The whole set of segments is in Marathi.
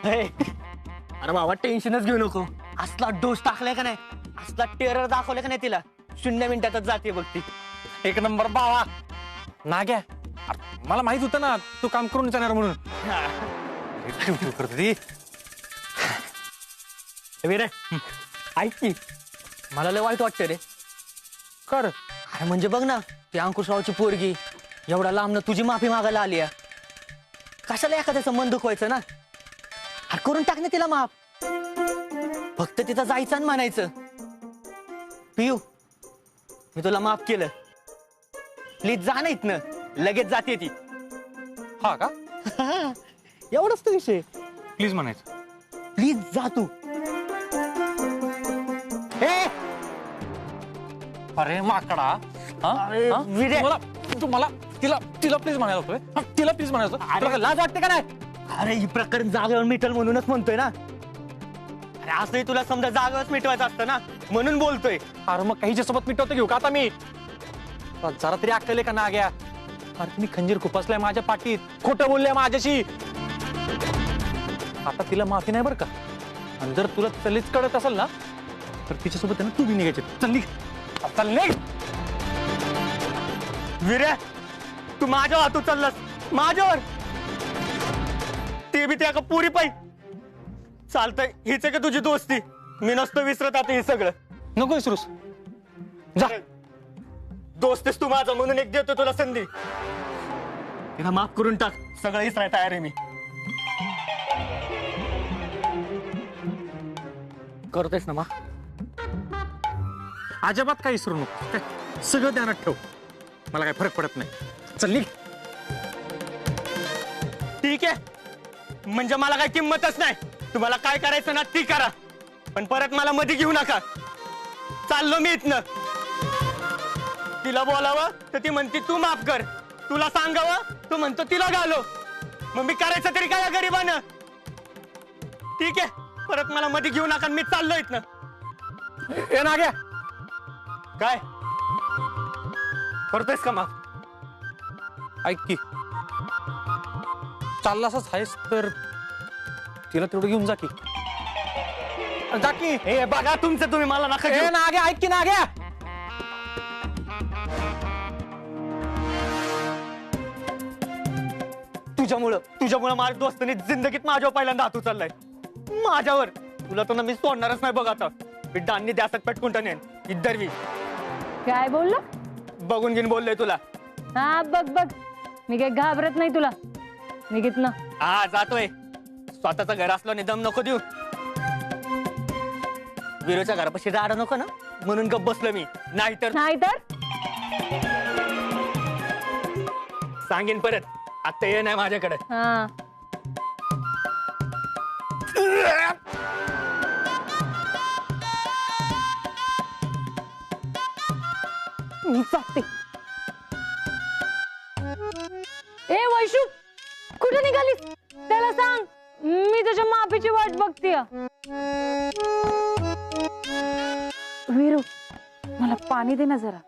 अरे बाबा टेन्शनच घेऊ नको. असला डोस टाकलाय का नाही, असला टेरर दाखवलाय का नाही तिला, 0 मिनिटातच जाते बघ ती. एक नंबर बावा. नाग्या, अरे मला माहित होतं ना तू काम करून जाणार म्हणून. करत ती. रे ऐक की, मला लय वाईट वाटतं रे. कर. अरे म्हणजे बघ ना, ती अंकुशरावची पोरगी एवढा लांबनं तुझी माफी मागायला आली आहे. कशाला एखाद्याचं मन दुखवायचं ना. अरे करून टाक ना तिला माफ. फक्त तिथं जायचं आणि म्हणायचं, पियू मी तुला माफ केलं, प्लीज जा नाहीत ना. लगेच जाते ती. हा का? एवढंच तो विषय. प्लीज म्हणायचं. प्लीज जा तू. अरे माकडा. अरे विरे. तुम्हाला तिला प्लीज म्हणायला लागतोय. तिला प्लीज म्हणायचं. तुला लाज वाटते का नाही? अरे ही प्रकरण जागेवर मिटल म्हणूनच म्हणतोय ना. अरे असंही तुला समजा जागेवरच मिटवायचं असतं ना, म्हणून बोलतोय. अरे मग काहीच्या सोबत मिटवते घेऊ का आता मी? जरा तरी अक्कल आहे का ना गया? अरे तुम्ही खंजीर खुपसलाय माझ्या पाठीत, खोटं बोलले माझ्याशी. आता तिला माफी नाही बरं का. आणि जर तुला चलीच कळत असेल ना, तर तिच्यासोबत तू बी निघायचे. चल निघ. चल निघ. विरे तू माझ्यावर हात उचललास, माझ्यावर. ते बी त्या का पुरी पाई. चालतंय, हीच आहे का तुझी दोस्ती? मी नसतो विसरत आता हे सगळं. नको विसरूस. जा. दोस्तीस तू माझा म्हणून एक देतो तुला संधी. तिला माफ करून टाक, सगळं विसरायला तयार आहे मी. करतोयस ना माफ? अजिबात काही विसरू नको. काय सगळं ध्यानात ठेव. मला काय फरक पडत नाही. चल निघ. ठीक आहे, म्हणजे मला काही किंमतच नाही. तुम्हाला काय करायचं ना ती करा, पण परत मला मध्ये घेऊ नका. चाललो मी इथनं. तिला बोलावं तर ती म्हणते तू माफ कर, तुला सांगावं तू म्हणतो तिला घालो. मग मी करायचं तरी काय गरीबानं? ठीक आहे, परत मला मध्ये घेऊ नका. मी चाललो इथनं. ए नाग्या, काय करतोयस का माफ? ऐक की, चाललासच आहेस तर तिला तेवढं घेऊन जा की. जा की. हे बघा तुमचं तुम्ही, मला नका घेऊ. ए नाग्या, ऐक की नाग्या. तुझ्यामुळं माझ्या दोस्ताने जिंदगीत माझ्यावर पहिल्यांदा हात उचललाय. माझ्यावर. तुला तर ना मी सोडणारच नाही बघ आता. मी डान्नी द्यासात पटकून टानेन इधर बी. काय बोलला? बघून घेऊन बोललोय तुला. हा बघ बघ, मी काही घाबरत नाही तुला. निघित ना. हा जातोय. स्वतःचं घर असलं निदम नको देऊ. विरोच्या घरापाशी राडा नको ना, म्हणून गप बसलो मी. नाहीतर सांगेन परत. आता ये नाही माझ्याकडे. हा मी चालते. ए वैशू, कुठे निघालीस? त्याला सांग मी तुझ्या माफीची वाट बघते. वीरू, मला पाणी दे ना जरा.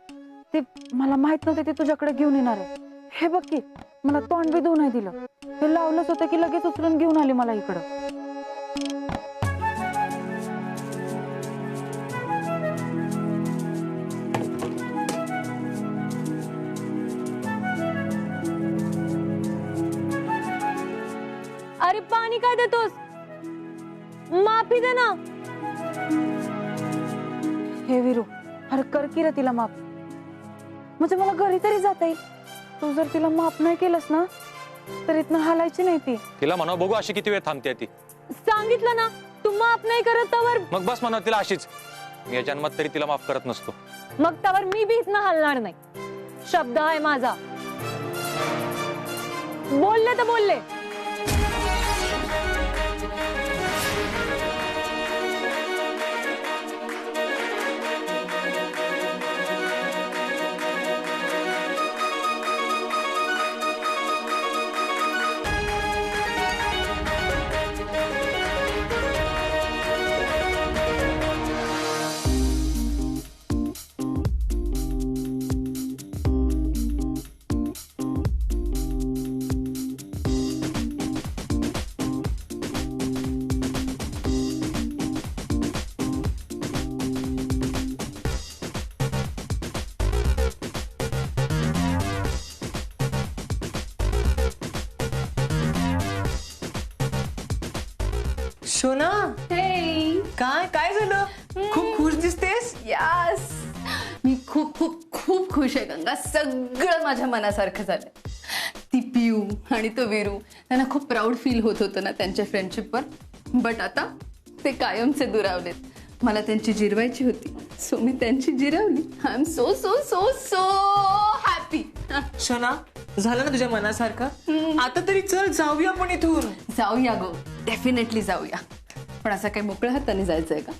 ते मला माहित नव्हते ते तुझ्याकडे घेऊन येणार आहे. हे बघ की, मला तोंड बी धुवून नाही दिलं. हे लावलंच होतं की लगेच उचलून घेऊन आली मला इकडं. अरे पाणी काय देतोस? माफी दे ना. हे वीरू, अरे कर की रे तिला माफ. म्हणजे मला घरी तरी जाता येईल. तू जर तिला माफ नाही केलंस ना, तर इथनं हालायची नाही ती. तिला म्हणा बघू अशी किती वेळ थांबते ती. सांगितलं ना, तू माफ नाही करत तवर. मग बस म्हणा तिला अशीच. मी या जन्मात तरी तिला माफ करत नसतो. मग तवर मी बी इथनं हलणार नाही. शब्द आहे माझा. बोलले तर बोलले. शोना हे काय काय झालं खूप खुश दिसतेस. यस मी खूप खूप खूप खुश आहे गंगा. सगळं माझ्या मनासारखं झालं. ती पिऊ आणि तो वीरू त्यांना खूप प्राऊड फील होत होतं ना त्यांच्या फ्रेंडशिपवर. बट आता ते कायमचे दुरावलेत. मला त्यांची जिरवायची होती सो मी त्यांची जिरवली. I am so so so so happy. शोना झालं ना तुझ्या मनासारखं. आता तरी चल जाऊया पण इथून. जाऊया गो डेफिनेटली जाऊया. पण असं काही मोकळ्या हाताने जायचंय का?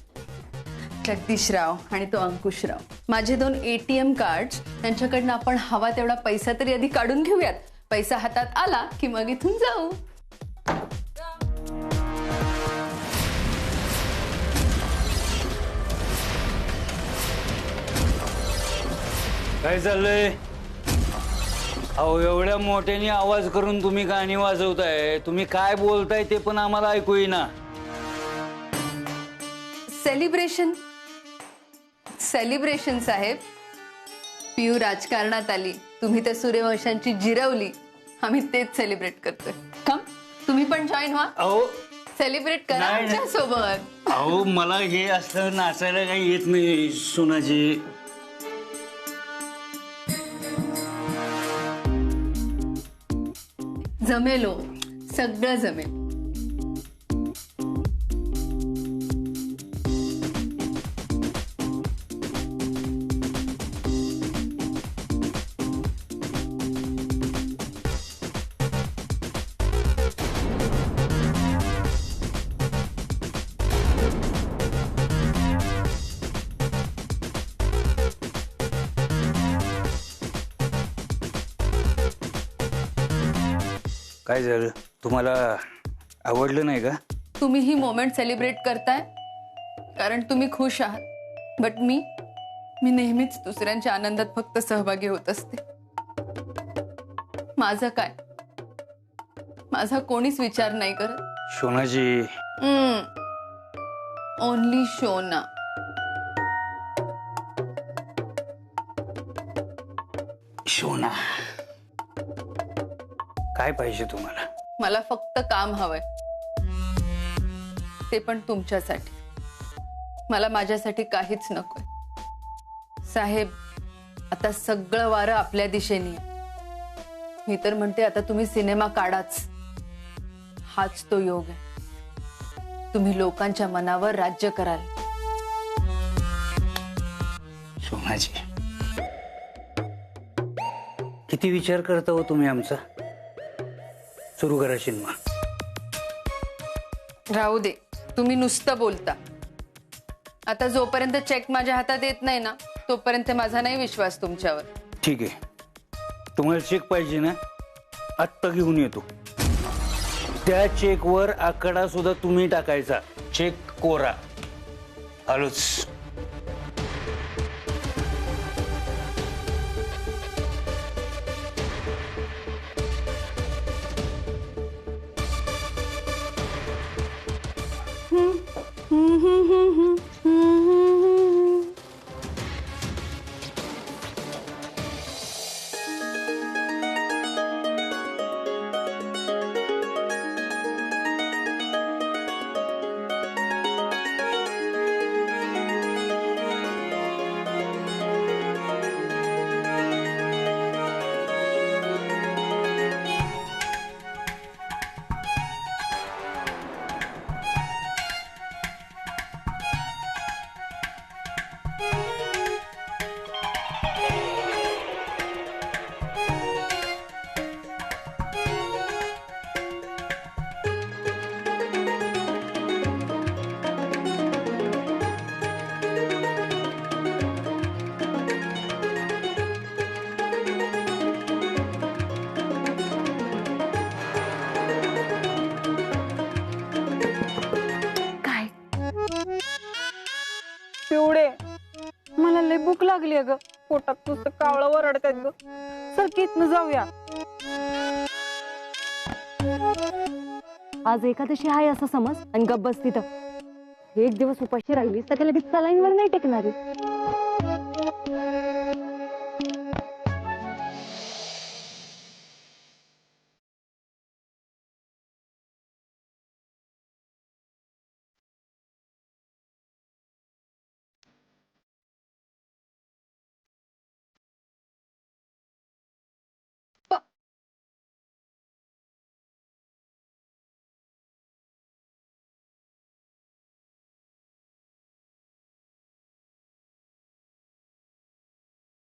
जगदीशराव आणि तो अंकुशराव माझे 2 ATM कार्ड त्यांच्याकडनं आपण हवा तेवढा पैसा तरी आधी काढून घेऊयात. पैसा हातात आला की मग इथून जाऊ. काय चाललंय? अहो एवढ्या मोठ्याने आवाज करून तुम्ही गाणी वाजवताय. तुम्ही काय बोलताय ते पण आम्हाला ऐकू येईना. सेलिब्रेशन सेलिब्रेशन साहेब. पियू राजकारणात आली, तुम्ही त्या सूर्यवंशांची जिरवली. आम्ही तेच सेलिब्रेट करतोय. कम तुम्ही पण जॉईन व्हा. अहो सेलिब्रेट करा नाही, आमच्या सोबत. अहो मला हे असलं नाचायला काही येत नाही सोनाजी. जमेलो सगळं जमेल. काय झालं? तुम्हाला आवडलं नाही का? तुम्ही ही मोमेंट सेलिब्रेट करताय कारण तुम्ही खुश आहात. बट मी नेहमीच दुसऱ्यांच्या आनंदात फक्त सहभागी होत असते. माझं काय? माझा कोणीच विचार नाही करत. सोनाजी ओनली शोना. सोना काय पाहिजे तुम्हाला? मला फक्त काम हवंय, ते पण तुमच्यासाठी. मला माझ्यासाठी काहीच नकोय. साहेब आता सगळं वारं आपल्या दिशेने आहे. मी तर म्हणते आता तुम्ही सिनेमा काढाच. हाच तो योग आहे. तुम्ही लोकांच्या मनावर राज्य कराल. सोनाजी किती विचार करता हो तुम्ही आमचा. सुरू करा सिनेमा. राहू दे, तुम्ही नुसतं बोलता. आता जोपर्यंत चेक माझ्या हातात येत नाही ना तोपर्यंत माझा नाही विश्वास तुमच्यावर. ठीक आहे, तुम्हाला चेक पाहिजे ना, आत्ता घेऊन येतो. त्या चेकवर आकडा सुद्धा तुम्ही टाकायचा. चेक कोरा. आलोच. पिवडे मला लय भूक लागली ग. पोटात नुसतं कावळं वरडतात ग. चल की इथनं जाऊया. आज एकादशी आहे असं समज आणि गप्प बस तिथं. एक दिवस उपाशी राहिलीस तर त्याला सलाईनवर नाही टेकणार.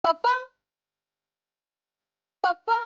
पप्पा पप्पा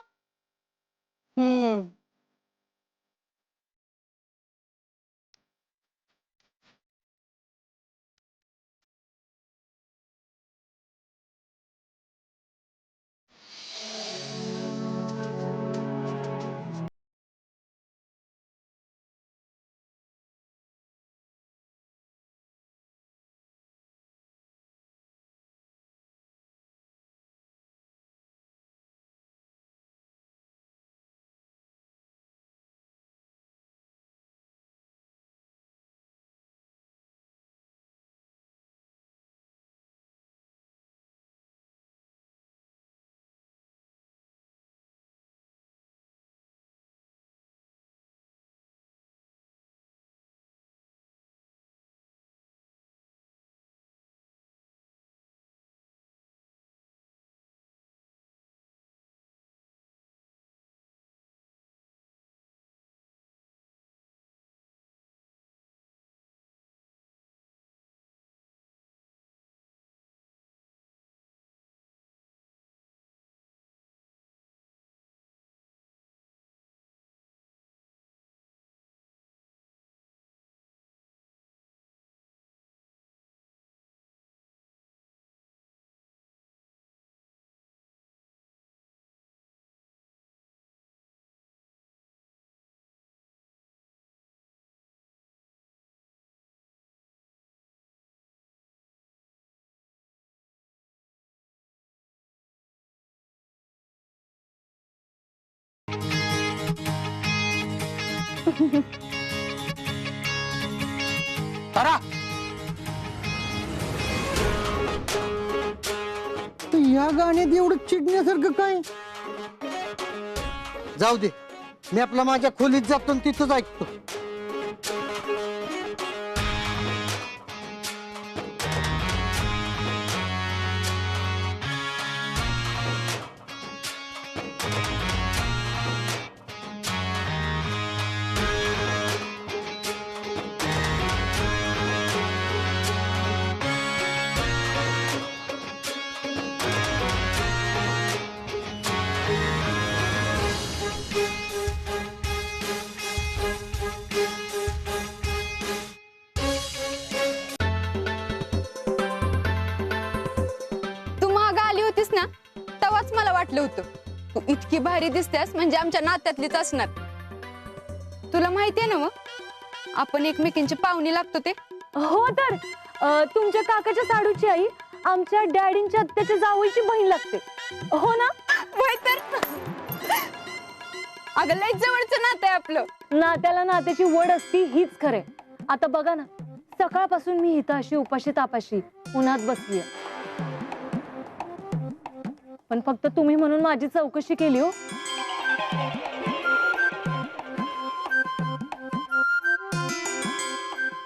तारा या गाण्यात एवढं चिडण्यासारखं काय? जाऊ दे, मी आपला माझ्या खोलीत जातो आणि तिथंच ऐकतो. ना तेव्हाच मला वाटलं होतं तू इतकी भारी दिसतेस म्हणजे आमच्या नात्यातलीच असणार. तुला माहितीये ना मग आपण एकमेकींची पाहुणी लागतो ते. हो तर तुमच्या काकाच्या साडूची आई आमच्या डॅडींच्या आत्याच्या जावईची बहीण लागते. हो ना? होय तर. अगं लय जवळचं नातं आहे आपलं. नात्याला नात्याची वड असती हीच खरे. आता बघा ना, सकाळपासून मी इथं अशी उपाशी तापाशी उन्हात बसलीय, पण फक्त तुम्ही म्हणून माझी चौकशी केली हो.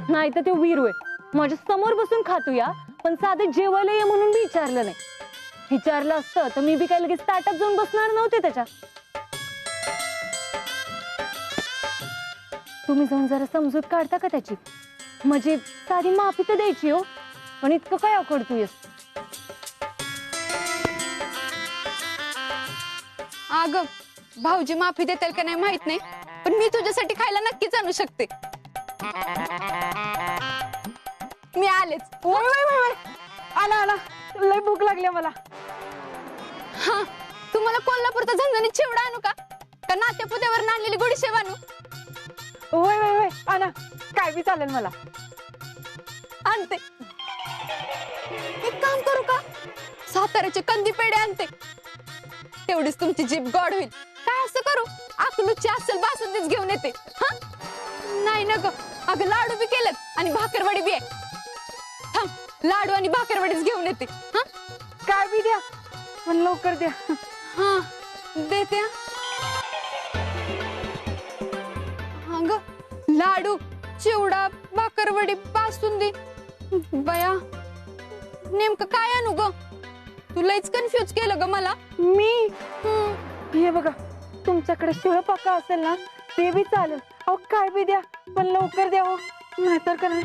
नाही तर ते वीरू आहे माझ्या समोर बसून खातो या, पण साधे जेवायला ये म्हणून मी विचारलं नाही. विचारलं असतं तर मी बी काही लगेच ताटात जाऊन बसणार नव्हते त्याच्या. तुम्ही जाऊन जरा समजूत काढता का त्याची? म्हणजे साधी माफी तर द्यायची हो, पण इतकं काय अकडतोयस? अगं भाऊजी माफी देतील का नाही माहित नाही, पण मी तुझ्यासाठी खायला नक्कीच आणू शकते. मी आलेच. आला आला, लय भूक लागली मला. हा, तुम्हाला कोल्हापूरचा झणझणीत चिवडा आणू का नाट्यपुद्यावर आणलेली गोडी शेव आणू? होय होय होय, आणा, काय बी चालेल मला. आणते. एक काम करू का, साताऱ्याचे कंदी पेढे आणते, तेवढीच तुमची जीभ गोड होईल. काय असं करू, अकलूची असेल बासुंदीच घेऊन येते. हा नाही ना ग, अगं लाडू बी केलेत आणि भाकरवडी बी आहे. थांब, लाडू आणि भाकरवडीच घेऊन येते. हा काय बी द्या, पण लवकर द्या. हा देते. अगं लाडू, चिवडा, भाकरवडी, बासुंदी, बया नेमकं काय आणू ग? तू लयच कन्फ्युज केलं ग मला. मी हे बघा, तुमच्याकडे शिळपाका असेल ना ते बी चालेल. अहो काय बी द्या, पण लवकर द्या हो, नाहीतर का नाही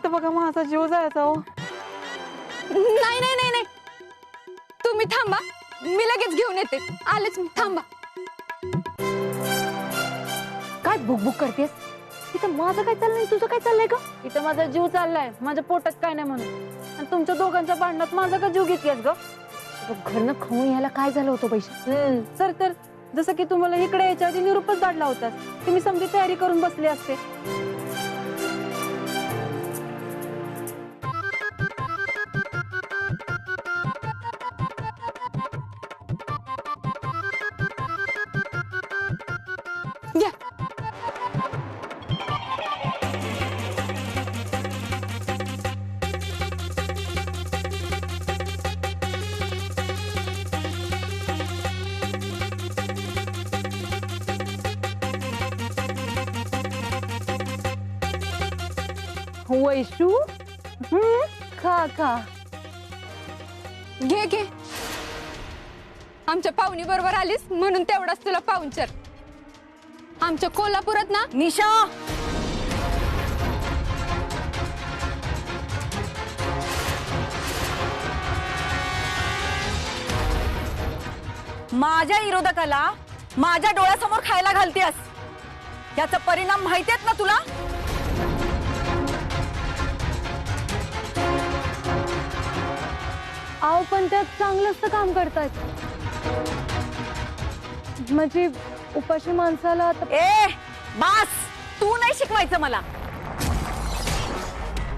तर बघा माझा जीव जायचा हो. नाही नाही नाही नाही, तुम्ही थांबा, मी लगेच घेऊन येते. आलेच मी, थांबा. काय बुकबुक करतेस? तिथं माझं काय चाललंय, तुझं काय चाललंय का? इथं माझा जीव चाललाय, माझ्या पोटात काय नाही म्हणून. आणि तुमच्या दोघांच्या भांडणात माझा का जीव घेतलीस ग? घरनं खाऊन यायला काय झालं होतं पैसे? सर तर जसं की तुम्हाला इकडे यायच्या आधी निरूपच काढला होतास, तुम्ही समजी तयारी करून बसले असते. घ्या. वैशू खा खा. घे घे. आमच्या पाहुणी बरोबर आलीस म्हणून तेवढाच तुला पाहुणचार. आमच्या कोल्हापुरात ना निशा, माझ्या विरोधकाला माझ्या डोळ्यासमोर खायला घालतेस, याचा परिणाम माहितीयेत ना तुला? आव पण त्यात चांगलंच काम करतायत. म्हणजे उपाशी माणसाला आता ए बास, तू नाही शिकवायचं मला.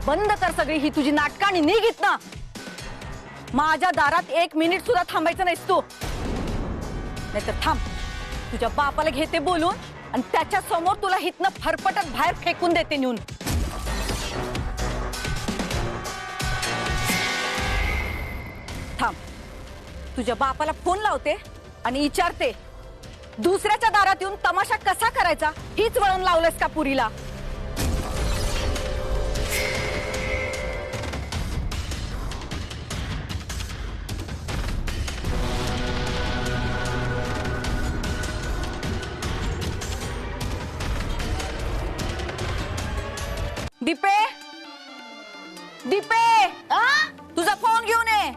बंद कर सगळी ही तुझी नाटकं आणि निघ इथनं. माझ्या दारात 1 मिनिट सुद्धा थांबायचं नाहीस तू. नाहीतर थांब, तुझ्या बापाला घेते बोलून आणि त्याच्या समोर तुला हितनं फरफटत बाहेर फेकून देते नेऊन. थांब, तुझ्या बापाला फोन लावते आणि विचारते, दुसऱ्याच्या दारात येऊन तमाशा कसा करायचा हीच वळण लावलंस का पुरीला? दीपे, दीपे, तुझा फोन घेऊन ये.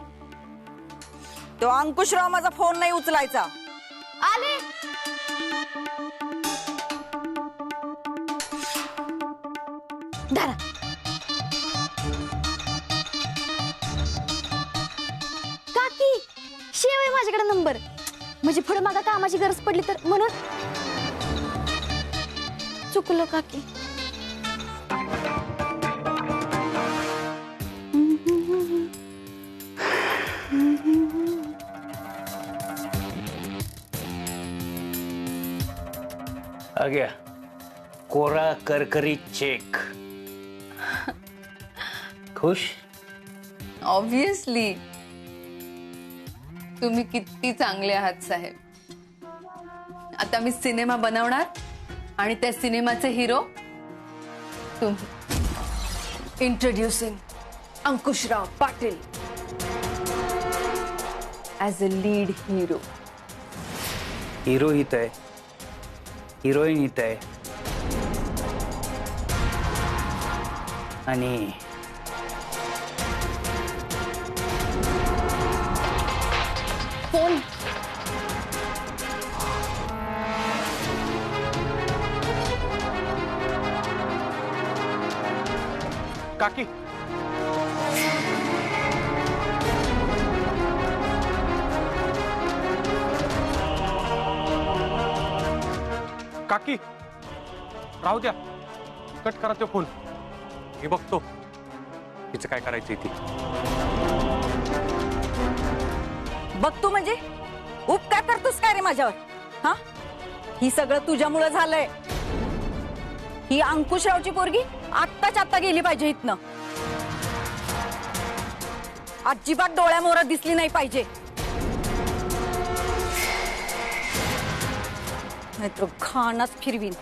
तो अंकुशराव माझा फोन नाही उचलायचा. आले. धरा. काकी, शेव आहे माझ्याकडे नंबर, म्हणजे पुढे मागा कामाची गरज पडली तर म्हणून. चुकलो काकी. आ गया कोरा करकरीत चेक. खुश? ऑब्विसली. तुम्ही किती चांगले आहात साहेब. आता मी सिनेमा बनवणार आणि त्या सिनेमाचे हिरो तुम्ही. Introducing Ankushrao Patil as a lead hero. Hero हित आहे, हिरोईन हित आहे आणि फोन. काकी, काकी राहू द्या, कट करा तो फोन. मी बघतो तिचं काय करायचं ती. बघतो म्हणजे उपकार करतोस काय रे माझ्यावर? हा, ही सगळं तुझ्यामुळे झालंय. ही अंकुशरावची पोरगी आत्ताच आत्ता गेली पाहिजे इथनं. अजिबात डोळ्यामोर दिसली नाही पाहिजे, नाहीतर खानाच फिरवीन.